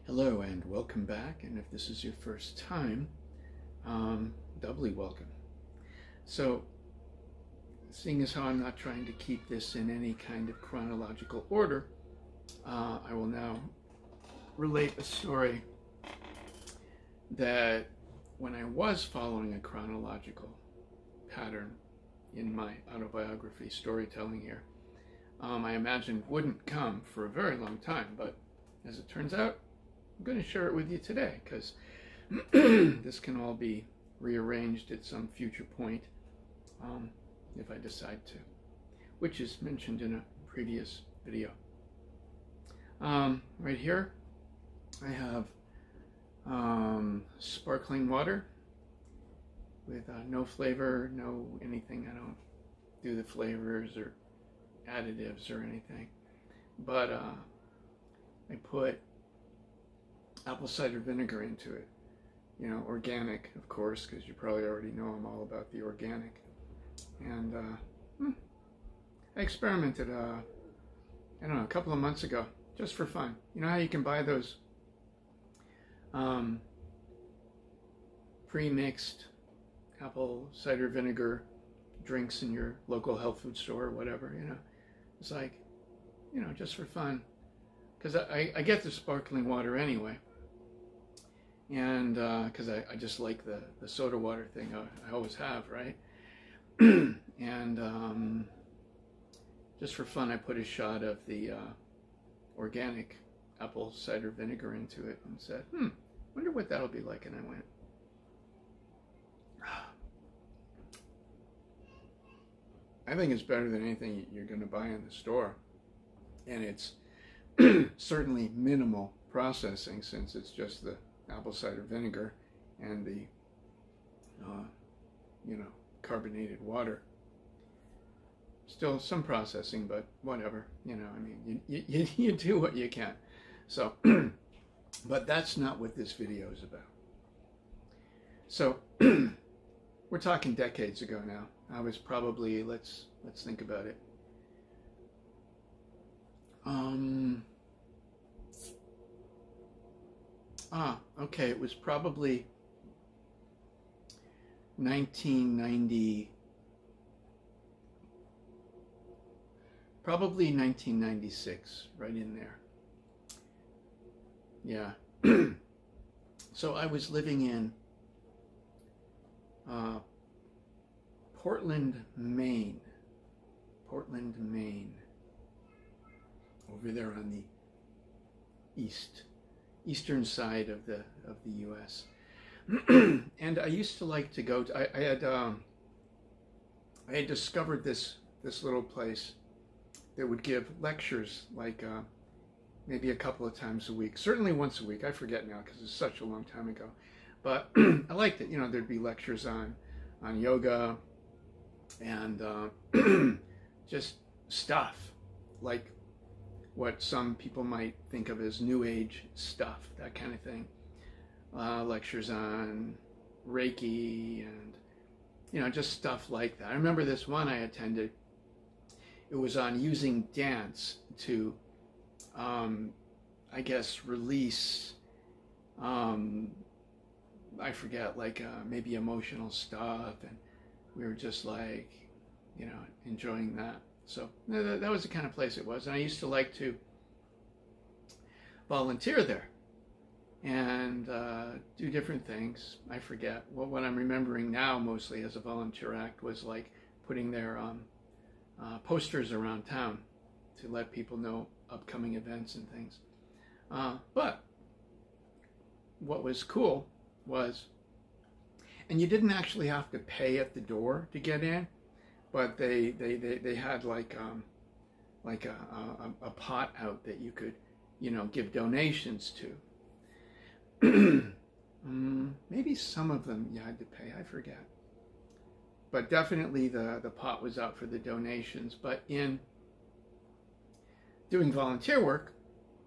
Hello and welcome back, and if this is your first time, doubly welcome. So, seeing as how I'm not trying to keep this in any kind of chronological order, I will now relate a story that when I was following a chronological pattern in my autobiography storytelling here, I imagined wouldn't come for a very long time, but as it turns out, I'm going to share it with you today because this can all be rearranged at some future point if I decide to, which is mentioned in a previous video. Right here I have sparkling water with no flavor, no anything. I don't do the flavors or additives or anything, but I put apple cider vinegar into it, you know, organic, of course, because you probably already know I'm all about the organic. And I experimented, I don't know, a couple of months ago, just for fun. You know how you can buy those pre-mixed apple cider vinegar drinks in your local health food store or whatever, you know? It's like, you know, just for fun. Because I get the sparkling water anyway. And because I just like the soda water thing, I always have, right? And just for fun, I put a shot of the organic apple cider vinegar into it and said, wonder what that'll be like. And I went, I think it's better than anything you're going to buy in the store. And it's certainly minimal processing, since it's just the apple cider vinegar and the you know, carbonated water. Still some processing, but whatever, you know, I mean, you do what you can. So but that's not what this video is about. So we're talking decades ago now. I was probably, let's think about it, okay, it was probably 1990, probably 1996, right in there. Yeah. So I was living in Portland, Maine, over there on the eastern side of the U.S. And I used to like to go to, I had discovered this little place that would give lectures like maybe a couple of times a week, certainly once a week. I forget now because it's such a long time ago, but I liked it. You know, there'd be lectures on yoga and just stuff like what some people might think of as New Age stuff, that kind of thing. Lectures on Reiki and, you know, just stuff like that. I remember this one I attended. It was on using dance to, I guess, release, I forget, like maybe emotional stuff, and we were just like, you know, enjoying that. So that was the kind of place it was. And I used to like to volunteer there and do different things. I forget. Well, what I'm remembering now mostly as a volunteer act was like putting their posters around town to let people know upcoming events and things. But what was cool was, and you didn't actually have to pay at the door to get in, but they had like a pot out that you could, you know, give donations to. Maybe some of them you had to pay, I forget. But definitely the pot was out for the donations. But in doing volunteer work,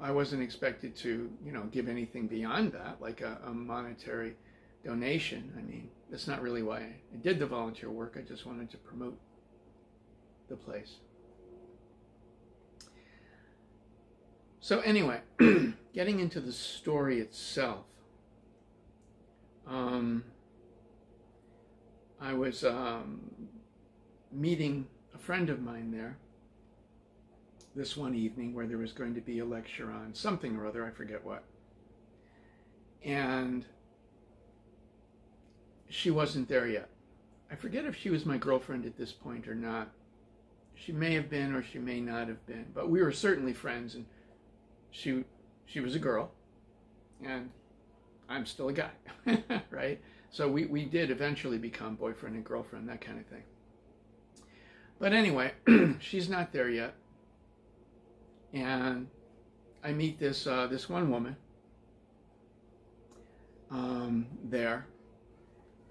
I wasn't expected to, you know, give anything beyond that, like a monetary donation. I mean, that's not really why I did the volunteer work. I just wanted to promote the place. So anyway, getting into the story itself, I was meeting a friend of mine there this one evening where there was going to be a lecture on something or other, I forget what. And she wasn't there yet. I forget if she was my girlfriend at this point or not. She may have been or she may not have been, but we were certainly friends, and she was a girl and I'm still a guy, right? So we did eventually become boyfriend and girlfriend, that kind of thing. But anyway, she's not there yet. And I meet this one woman there.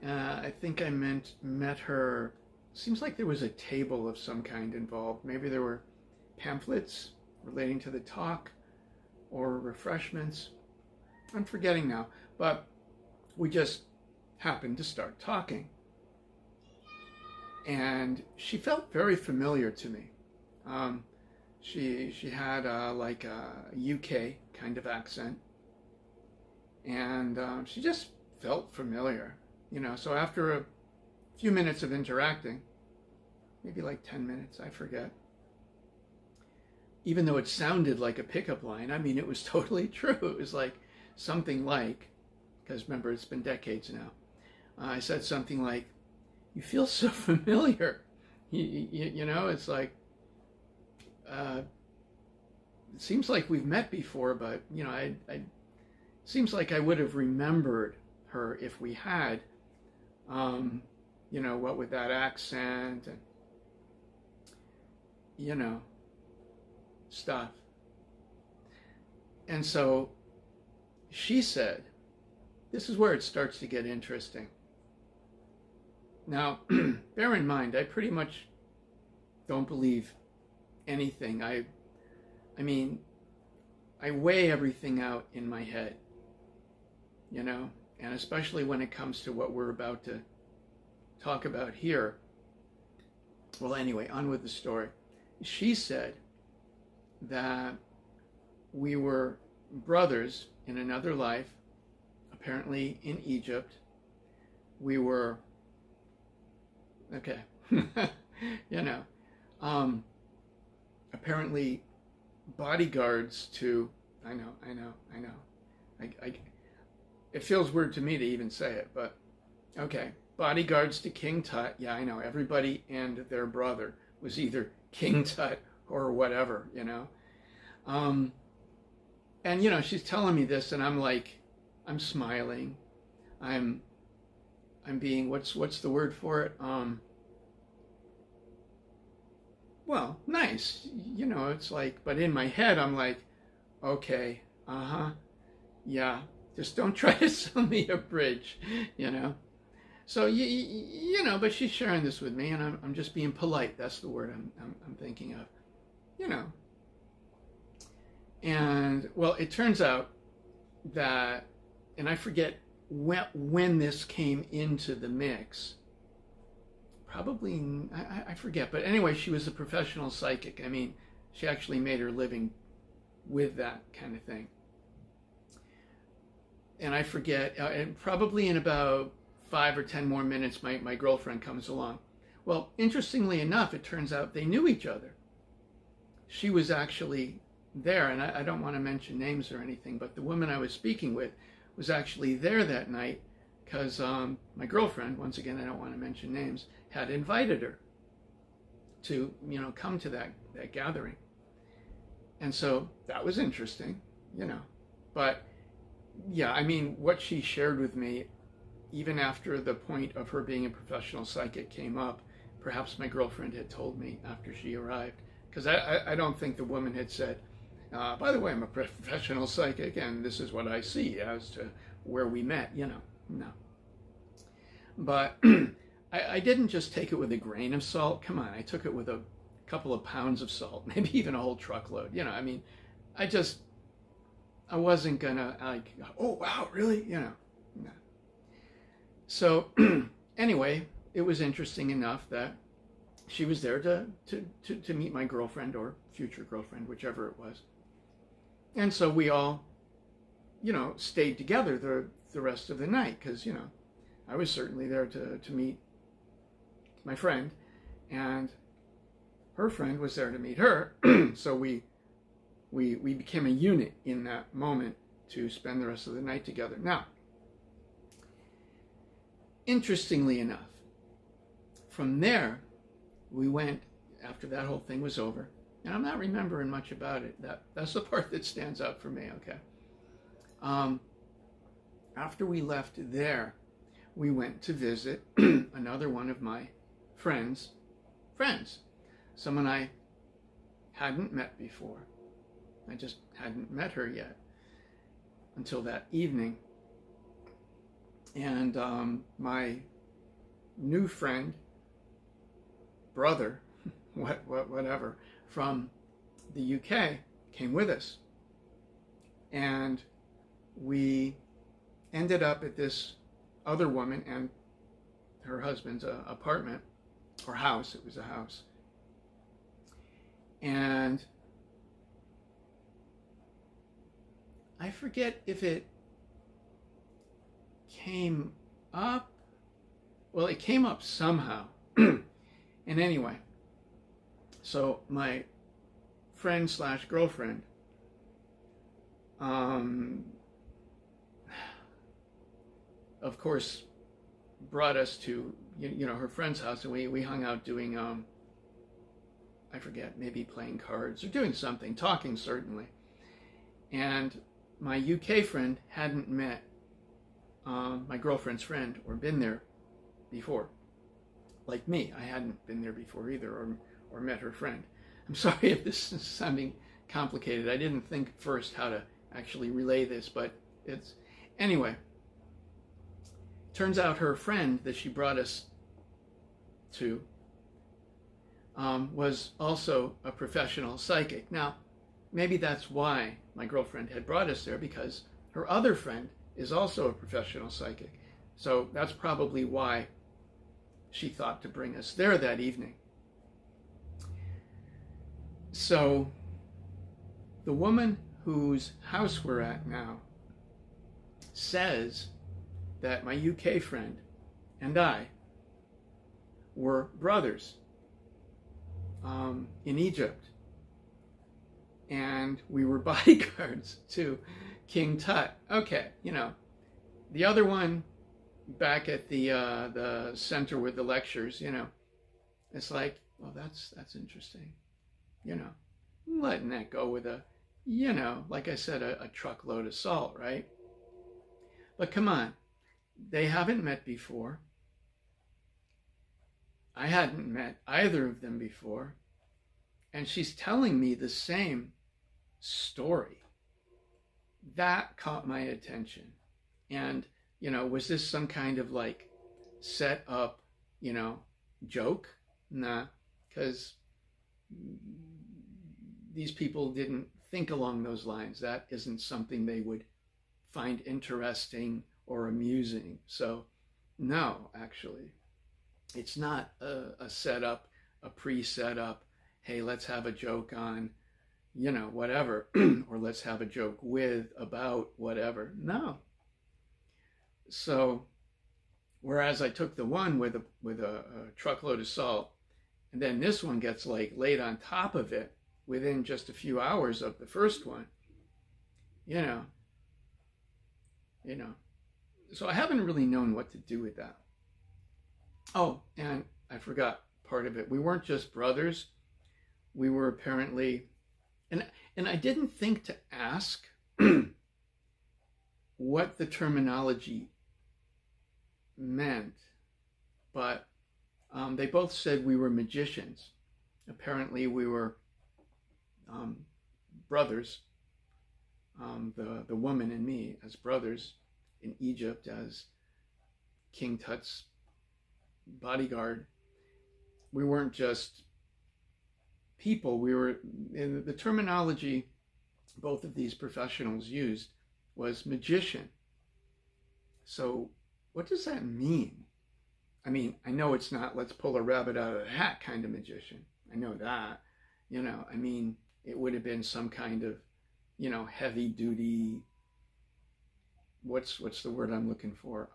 I think I met her. Seems like there was a table of some kind involved. Maybe there were pamphlets relating to the talk or refreshments. I'm forgetting now. But we just happened to start talking. And she felt very familiar to me. She had like a UK kind of accent. And she just felt familiar, you know. So after a few minutes of interacting, maybe like 10 minutes, I forget. Even though it sounded like a pickup line, I mean, it was totally true. It was like something like, because remember, it's been decades now. I said something like, "You feel so familiar." You know, it's like, it seems like we've met before, but, you know, it seems like I would have remembered her if we had, you know, what with that accent and, you know, stuff. And so she said, this is where it starts to get interesting. Now, bear in mind, I pretty much don't believe anything. I mean, I weigh everything out in my head, you know, and especially when it comes to what we're about to talk about here. Well, anyway, on with the story. She said that we were brothers in another life, apparently in Egypt. We were, okay, you know, apparently bodyguards to, I know. It feels weird to me to even say it, but okay. Bodyguards to King Tut. Yeah, I know. Everybody and their brother was either King Tut or whatever, you know. And, you know, she's telling me this, and I'm like, I'm smiling. I'm being, what's the word for it? Well, nice. You know, it's like, but in my head, I'm like, okay, yeah, just don't try to sell me a bridge, you know. So, you know, but she's sharing this with me, and I'm just being polite. That's the word I'm thinking of, you know. And, well, it turns out that, and I forget when this came into the mix. Probably, I forget. But anyway, she was a professional psychic. I mean, she actually made her living with that kind of thing. And I forget, and probably in about 5 or 10 more minutes, my girlfriend comes along. Well, interestingly enough, it turns out they knew each other. She was actually there, and I don't want to mention names or anything, but the woman I was speaking with was actually there that night because my girlfriend, once again, I don't want to mention names, had invited her to, you know, come to that gathering. And so that was interesting, you know. But yeah, I mean, what she shared with me, even after the point of her being a professional psychic came up, perhaps my girlfriend had told me after she arrived, because I don't think the woman had said, by the way, I'm a professional psychic and this is what I see as to where we met, you know, no. But I didn't just take it with a grain of salt. Come on, I took it with a couple of pounds of salt, maybe even a whole truckload. You know, I mean, I wasn't gonna like, oh wow, really? You know, no. So anyway, it was interesting enough that she was there to meet my girlfriend or future girlfriend, whichever it was. And so we all, stayed together the rest of the night because, I was certainly there to meet my friend, and her friend was there to meet her. So we became a unit in that moment to spend the rest of the night together. Now, interestingly enough, from there, we went, after that whole thing was over, and I'm not remembering much about it. That's the part that stands out for me, okay? After we left there, we went to visit another one of my friends, someone I hadn't met before. I just hadn't met her yet until that evening. And my new friend, brother, whatever, from the UK came with us. And we ended up at this other woman and her husband's apartment, or house. It was a house. And I forget if it came up. Well, it came up somehow. And anyway, so my friend / girlfriend, of course, brought us to her friend's house, and we hung out doing I forget, maybe playing cards or doing something, talking certainly. And my UK friend hadn't met my girlfriend's friend or been there before. Like me, I hadn't been there before either, or met her friend. I'm sorry if this is sounding complicated. I didn't think first how to actually relay this, but it's... Anyway, turns out her friend that she brought us to was also a professional psychic. Now, maybe that's why my girlfriend had brought us there, because her other friend is also a professional psychic. So that's probably why she thought to bring us there that evening. So the woman whose house we're at now says that my UK friend and I were brothers in Egypt, and we were bodyguards to King Tut. Okay, the other one back at the center with the lectures, it's like, well, that's interesting, I'm letting that go with a, like I said, a truckload of salt, right? But come on, they haven't met before. I hadn't met either of them before, and she's telling me the same story. That caught my attention. And, was this some kind of like set up, joke? Nah, because these people didn't think along those lines. That isn't something they would find interesting or amusing. So, no, actually, it's not a setup, a pre-setup. Hey, let's have a joke on, whatever, or let's have a joke about whatever. No. So, whereas I took the one with a truckload of salt, and then this one gets like laid on top of it within just a few hours of the first one, so I haven't really known what to do with that. Oh, and I forgot part of it. We weren't just brothers. We were apparently, and I didn't think to ask what the terminology meant, but they both said we were magicians. Apparently we were brothers, the woman and me as brothers in Egypt as King Tut's bodyguard. We weren't just people. We were, in the terminology both of these professionals used was magician. So what does that mean? I mean, I know it's not let's pull a rabbit out of a hat kind of magician. I know that, I mean, it would have been some kind of heavy duty, what's the word I'm looking for?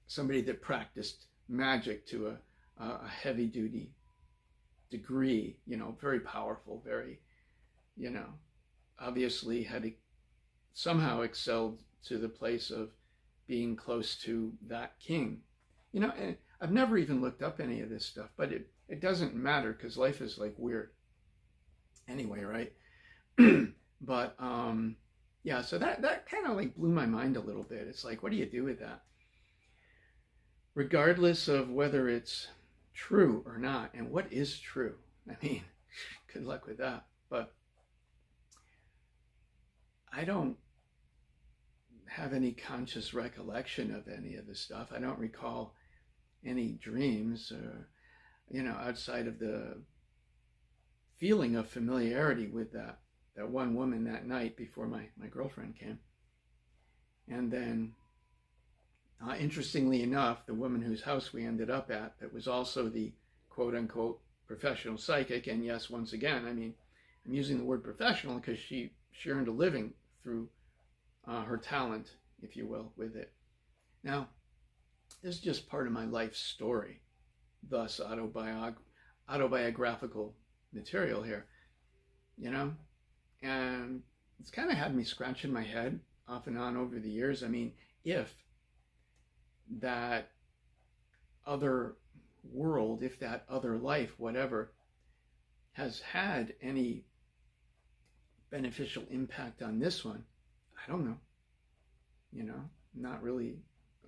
Somebody that practiced magic to a heavy duty degree, very powerful, very, obviously had somehow excelled to the place of being close to that king. And I've never even looked up any of this stuff, but it doesn't matter because life is like weird anyway, right? But yeah, so that kind of like blew my mind a little bit. It's like, what do you do with that? Regardless of whether it's true or not, and what is true? I mean, good luck with that. But I don't have any conscious recollection of any of this stuff. I don't recall any dreams or, outside of the feeling of familiarity with that one woman that night before my girlfriend came. And then, interestingly enough, the woman whose house we ended up at, that was also the quote-unquote professional psychic, and yes, once again, I mean, I'm using the word professional because she earned a living through her talent, if you will, with it. Now, this is just part of my life story, thus autobiographical material here, and it's kind of had me scratching my head off and on over the years. I mean, if that other world, if that other life, whatever, has had any beneficial impact on this one, I don't know. Not really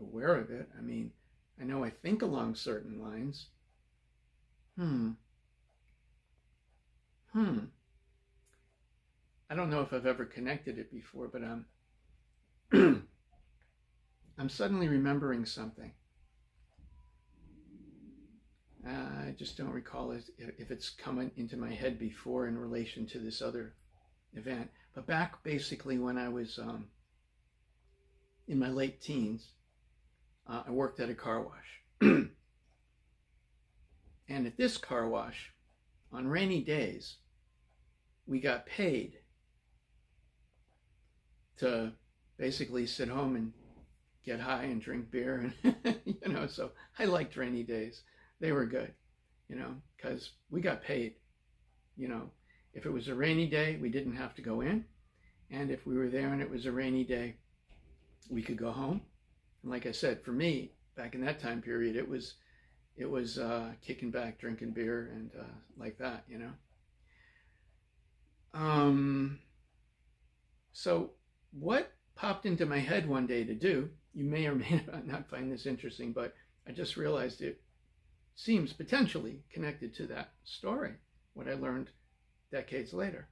aware of it. I mean, I know I think along certain lines. I don't know if I've ever connected it before, but I'm suddenly remembering something. I just don't recall if it's come into my head before in relation to this other event. But back basically when I was in my late teens, I worked at a car wash. And at this car wash, on rainy days, we got paid to basically sit home and get high and drink beer. And, so I liked rainy days. They were good, because we got paid. If it was a rainy day, we didn't have to go in. And if we were there and it was a rainy day, we could go home. And like I said, for me, back in that time period, it was kicking back, drinking beer, and like that, So what popped into my head one day to do, you may or may not find this interesting, but I just realized it seems potentially connected to that story, what I learned decades later.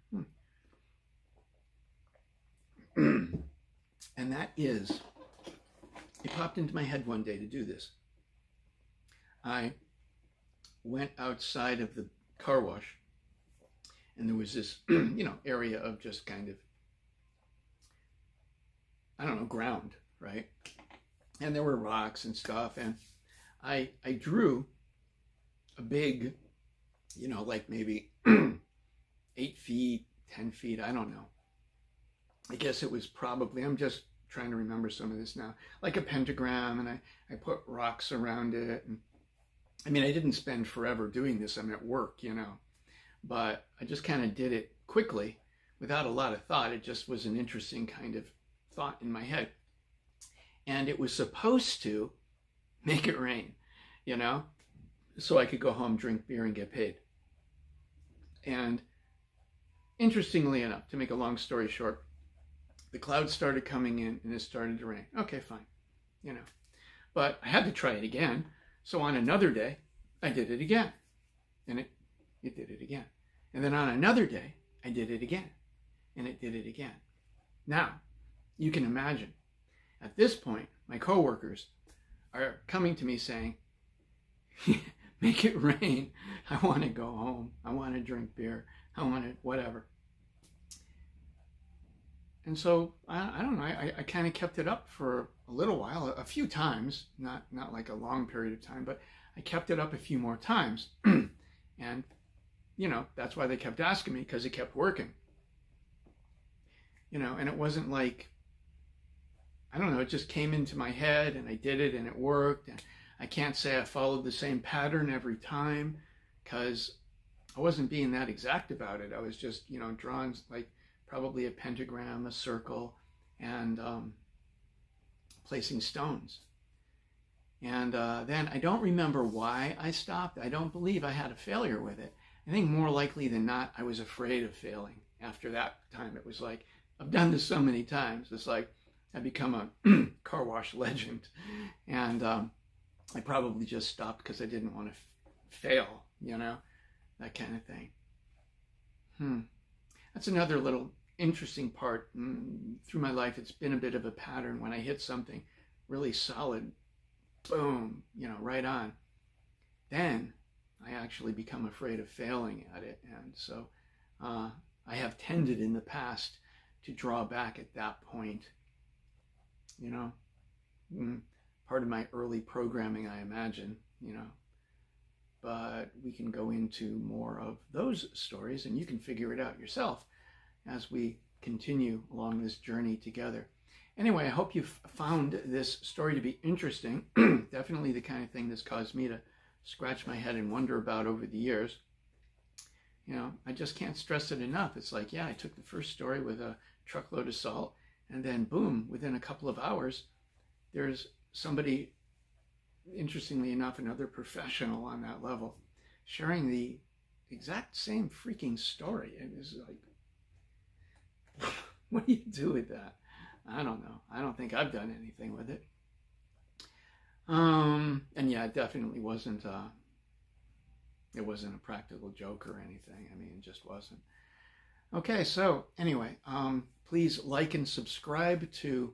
And that is, it popped into my head one day to do this. I went outside of the car wash, and there was this, area of just kind of, I don't know, ground, right? And there were rocks and stuff, and I drew a big, like maybe 8 feet, 10 feet, I don't know. I guess it was probably, I'm just trying to remember some of this now, like a pentagram, and I put rocks around it. And I mean, I didn't spend forever doing this. I'm at work, but I just kind of did it quickly without a lot of thought. It just was an interesting kind of thought in my head. And it was supposed to make it rain, so I could go home, drink beer, and get paid. And interestingly enough, to make a long story short, the clouds started coming in and it started to rain. Okay, fine, but I had to try it again. So on another day, I did it again, and it did it again. And then on another day, I did it again, and it did it again. Now, you can imagine, at this point, my coworkers are coming to me saying, make it rain. I want to go home. I want to drink beer. I want to whatever. And so, I don't know, I kind of kept it up for a little while, a few times, not like a long period of time, but I kept it up a few more times. And, that's why they kept asking me, because it kept working. and it wasn't like, I don't know, it just came into my head and I did it and it worked. And I can't say I followed the same pattern every time, because I wasn't being that exact about it. I was just, drawing like probably a pentagram, a circle, and placing stones. And then I don't remember why I stopped. I don't believe I had a failure with it. I think more likely than not, I was afraid of failing. After that time, it was like, I've done this so many times. It's like I become a car wash legend. And I probably just stopped because I didn't want to fail, that kind of thing. That's another little interesting part. Through my life, it's been a bit of a pattern. When I hit something really solid, boom, right on, then I actually become afraid of failing at it. And so I have tended in the past to draw back at that point, part of my early programming, I imagine, but we can go into more of those stories and you can figure it out yourself as we continue along this journey together. Anyway, I hope you've found this story to be interesting. Definitely the kind of thing that's caused me to scratch my head and wonder about over the years. I just can't stress it enough. It's like, yeah, I took the first story with a truckload of salt, and then boom, within a couple of hours, there's somebody, interestingly enough, another professional on that level, sharing the exact same freaking story. And it's like, what do you do with that? I don't know. I don't think I've done anything with it. And yeah, it definitely wasn't, it wasn't a practical joke or anything. I mean, it just wasn't. Okay, so anyway, please like and subscribe to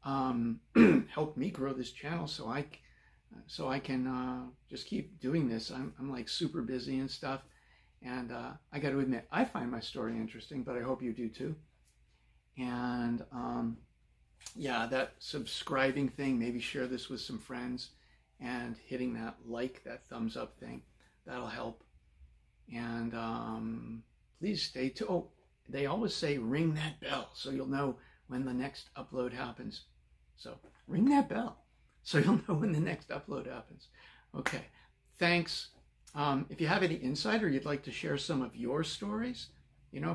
help me grow this channel so I can just keep doing this. I'm like super busy and stuff. And I got to admit, I find my story interesting, but I hope you do too. And yeah, that subscribing thing, maybe share this with some friends and hitting that that thumbs up thing, that'll help. And please stay tuned. Oh, they always say ring that bell so you'll know when the next upload happens. So ring that bell so you'll know when the next upload happens. Okay, thanks. If you have any insight or you'd like to share some of your stories,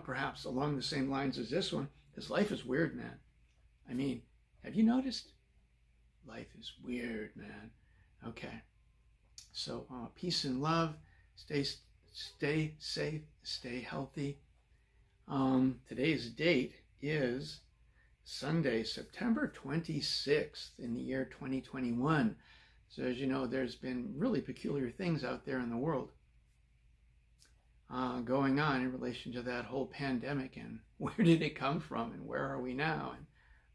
perhaps along the same lines as this one, because life is weird, man. I mean, have you noticed? Life is weird, man. Okay. So peace and love. Stay safe. Stay healthy. Today's date is Sunday, September 26th in the year 2021. So as you know, there's been really peculiar things out there in the world going on in relation to that whole pandemic, and where did it come from and where are we now, and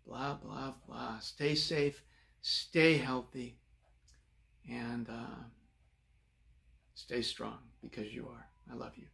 blah, blah, blah. Stay safe, stay healthy, and stay strong, because you are. I love you.